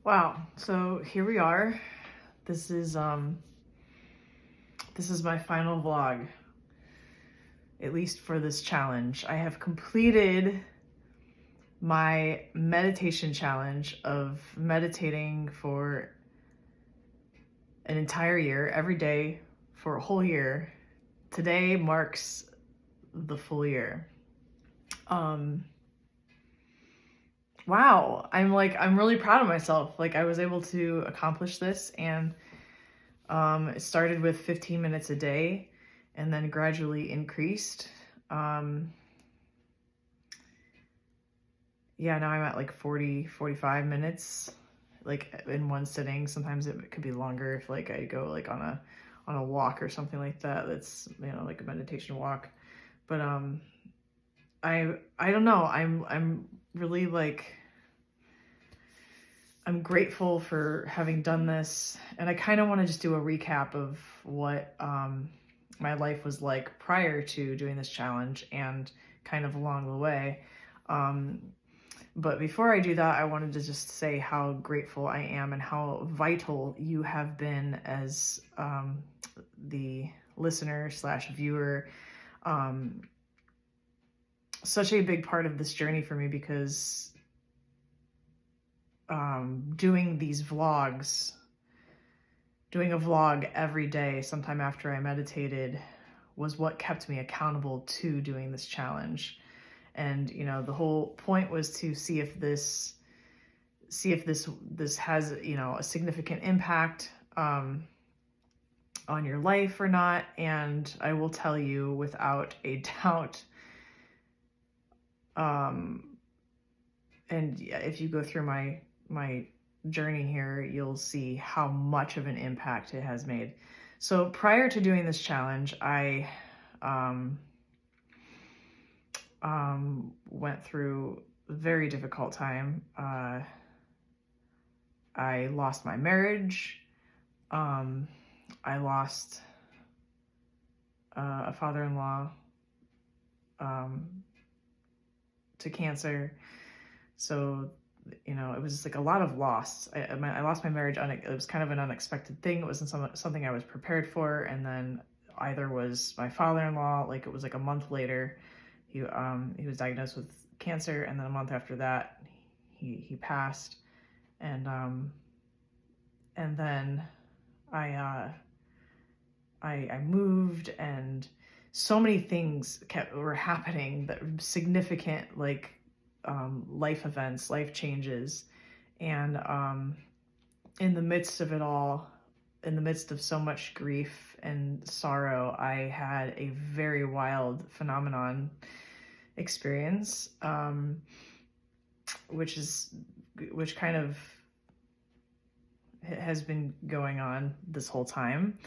Wow. So here we are. This is my final vlog, at least for this challenge. I have completed my meditation challenge of meditating for an entire year, every day for a whole year. Today marks the full year. Wow. I'm really proud of myself. I was able to accomplish this, and it started with 15 minutes a day and then gradually increased. Yeah, now I'm at 45 minutes, in one sitting. Sometimes it could be longer if I go on a walk or something like that. That's, like a meditation walk. But I don't know. I'm really I'm grateful for having done this, and I kind of want to just do a recap of what my life was like prior to doing this challenge and kind of along the way. But before I do that, I wanted to just say how grateful I am and how vital you have been as the listener / viewer. Such a big part of this journey for me, because doing these vlogs, doing a vlog every day, sometime after I meditated, was what kept me accountable to doing this challenge. And, the whole point was to see if this has, a significant impact on your life or not. And I will tell you without a doubt, and if you go through my journey here, you'll see how much of an impact it has made. So prior to doing this challenge, I went through a very difficult time. I lost my marriage. I lost a father-in-law to cancer. So, it was just a lot of loss. I lost my marriage. It was kind of an unexpected thing. It wasn't something I was prepared for. And then either was my father-in-law, it was a month later, he was diagnosed with cancer, and then a month after that, he passed. And then I moved, and so many things were happening that were significant, life events, life changes. And in the midst of it all, in the midst of so much grief and sorrow, I had a very wild phenomenon experience, which kind of has been going on this whole time,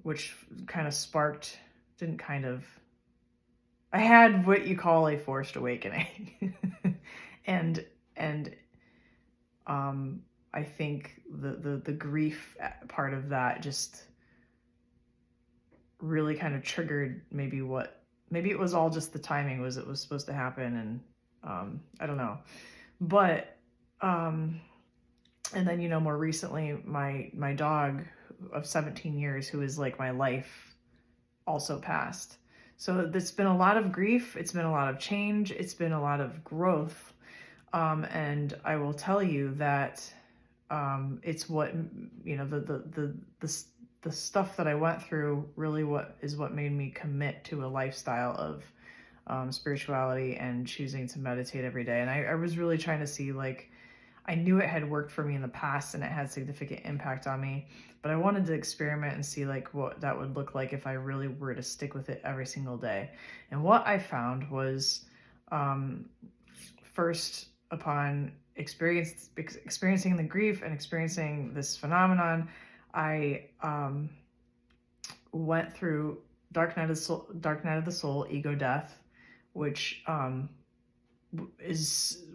which kind of I had what you call a forced awakening. and I think the grief part of that just really kind of triggered maybe it was all just the timing, it was supposed to happen. And I don't know. But and then, more recently, my dog of 17 years, who is my life, also passed. So it's been a lot of grief. It's been a lot of change. It's been a lot of growth. And I will tell you that it's what, the stuff that I went through really what made me commit to a lifestyle of spirituality and choosing to meditate every day. And I was really trying to see, I knew it had worked for me in the past and it had significant impact on me, but I wanted to experiment and see what that would look like if I really were to stick with it every single day. And what I found was, first, upon experiencing the grief and experiencing this phenomenon, I went through Dark Night of the Soul, ego death, which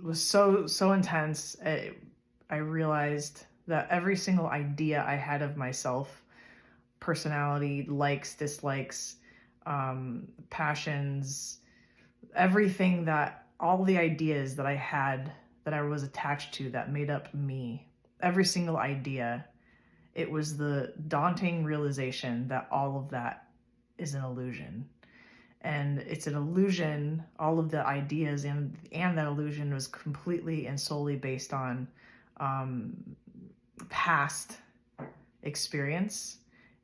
was so intense. I realized that every single idea I had of myself, personality, likes, dislikes, passions, everything, all the ideas that I had that I was attached to that made up me. Every single idea. It was the daunting realization that all of that is an illusion. And it's an illusion, all of the ideas and that illusion was completely and solely based on past experience.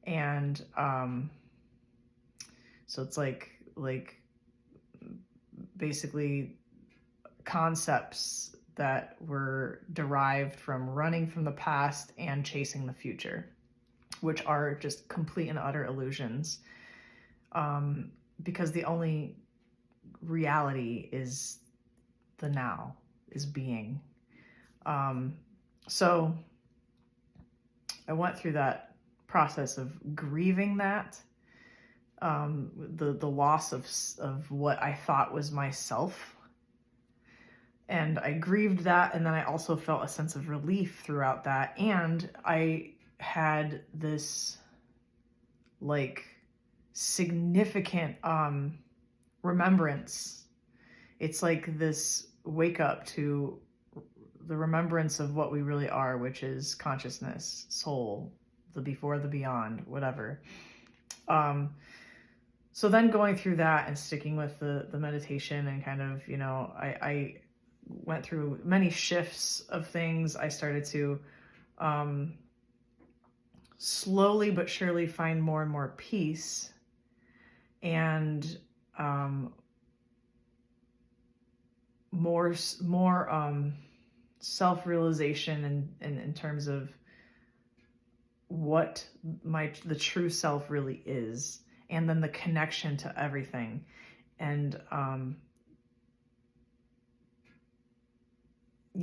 And so it's like basically concepts that were derived from running from the past and chasing the future, which are just complete and utter illusions. Because the only reality is the now, is being. So I went through that process of grieving that, the loss of what I thought was myself. And I grieved that, and then I also felt a sense of relief throughout that. And I had this like significant remembrance. It's like this wake up to the remembrance of what we really are, which is consciousness, soul, the before, the beyond, whatever. So then going through that and sticking with the meditation and kind of, I went through many shifts of things. I started to slowly but surely find more and more peace and more self-realization in terms of what the true self really is, and then the connection to everything. And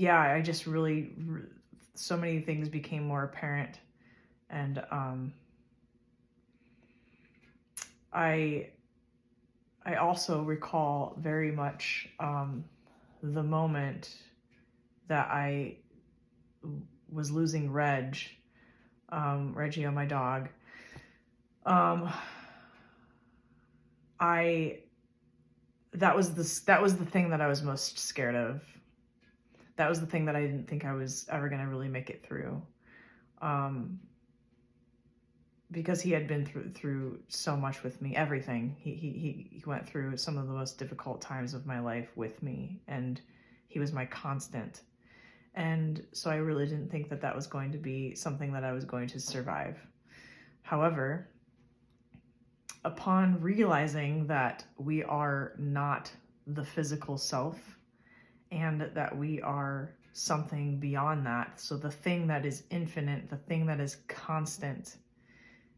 I just really, so many things became more apparent. And I also recall very much the moment that I was losing Reggie, my dog. That was the thing that I was most scared of. That was the thing that I didn't think I was ever going to really make it through. Because he had been through so much with me, everything. He went through some of the most difficult times of my life with me, and he was my constant. And so I really didn't think that was going to be something that I was going to survive. However, upon realizing that we are not the physical self, and that we are something beyond that, so the thing that is infinite, the thing that is constant,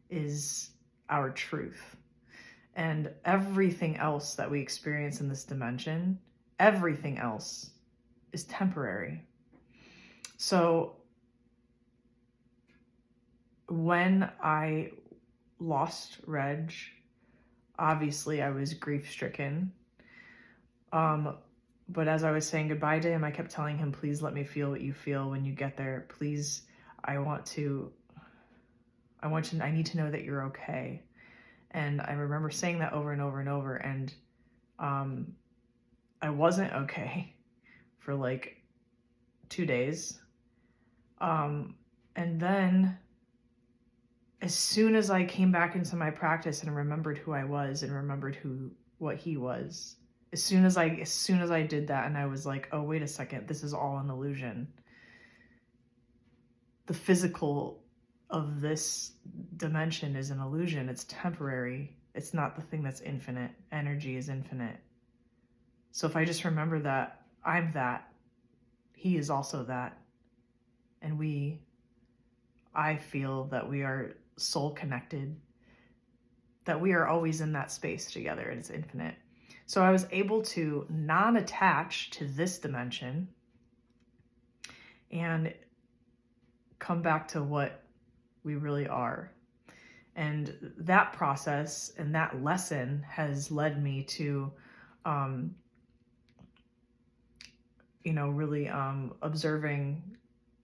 is our truth. And everything else that we experience in this dimension, everything else is temporary. So when I lost Reg, obviously I was grief-stricken. But as I was saying goodbye to him, I kept telling him, please let me feel what you feel when you get there. Please, I need to know that you're okay. And I remember saying that over and over and over. And I wasn't okay for like 2 days. And then as soon as I came back into my practice and remembered who I was and remembered what he was, as soon as I did that, and I was like, oh, wait a second, this is all an illusion. The physical of this dimension is an illusion. It's temporary. It's not the thing that's infinite. Energy is infinite. So if I just remember that I'm that, he is also that. And I feel that we are soul connected, that we are always in that space together. It's infinite. So I was able to non-attach to this dimension and come back to what we really are. And that process and that lesson has led me to, really observing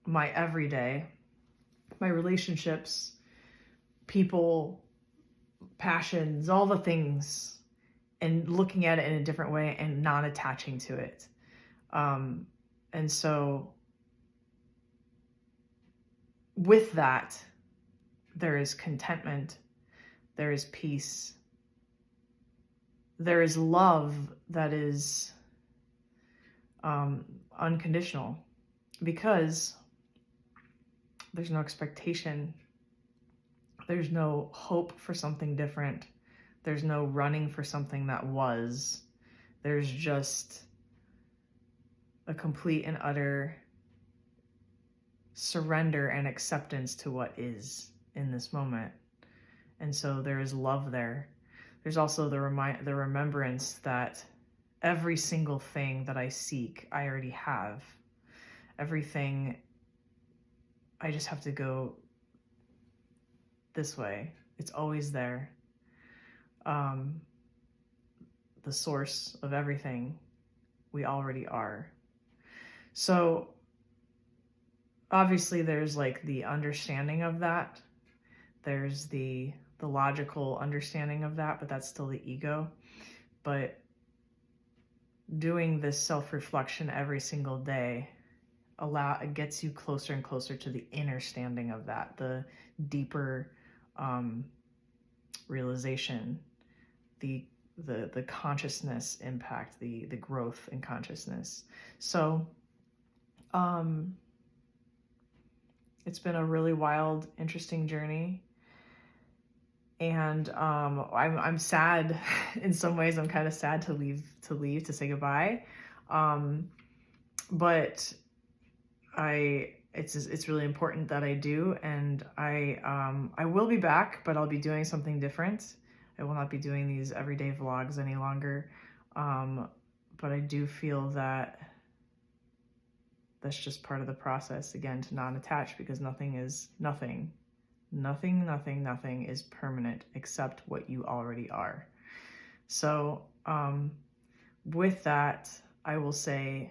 my everyday, my relationships, people, passions, all the things, and looking at it in a different way and not attaching to it. And so with that, there is contentment, there is peace, there is love that is unconditional, because there's no expectation, there's no hope for something different, there's no running for something that was, there's just a complete and utter surrender and acceptance to what is in this moment. And so there is love there. There's also the remembrance that every single thing that I seek, I already have. Everything, I just have to go this way. It's always there. The source of everything, we already are. So obviously there's like the understanding of that. There's the logical understanding of that, but that's still the ego. But doing this self-reflection every single day gets you closer and closer to the inner standing of that, the deeper realization, the consciousness impact, the growth in consciousness. So it's been a really wild, interesting journey. And I'm sad in some ways. I'm kind of sad to leave, to say goodbye. But it's really important that I do, and I will be back, but I'll be doing something different. I will not be doing these everyday vlogs any longer. But I do feel that that's just part of the process, again, to not attach, because nothing is nothing. Nothing is permanent except what you already are. So with that, I will say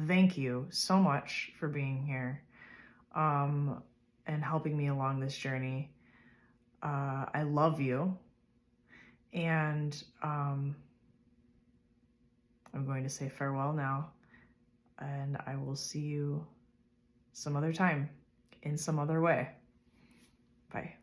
thank you so much for being here and helping me along this journey. I love you, and I'm going to say farewell now, and I will see you some other time in some other way. Bye.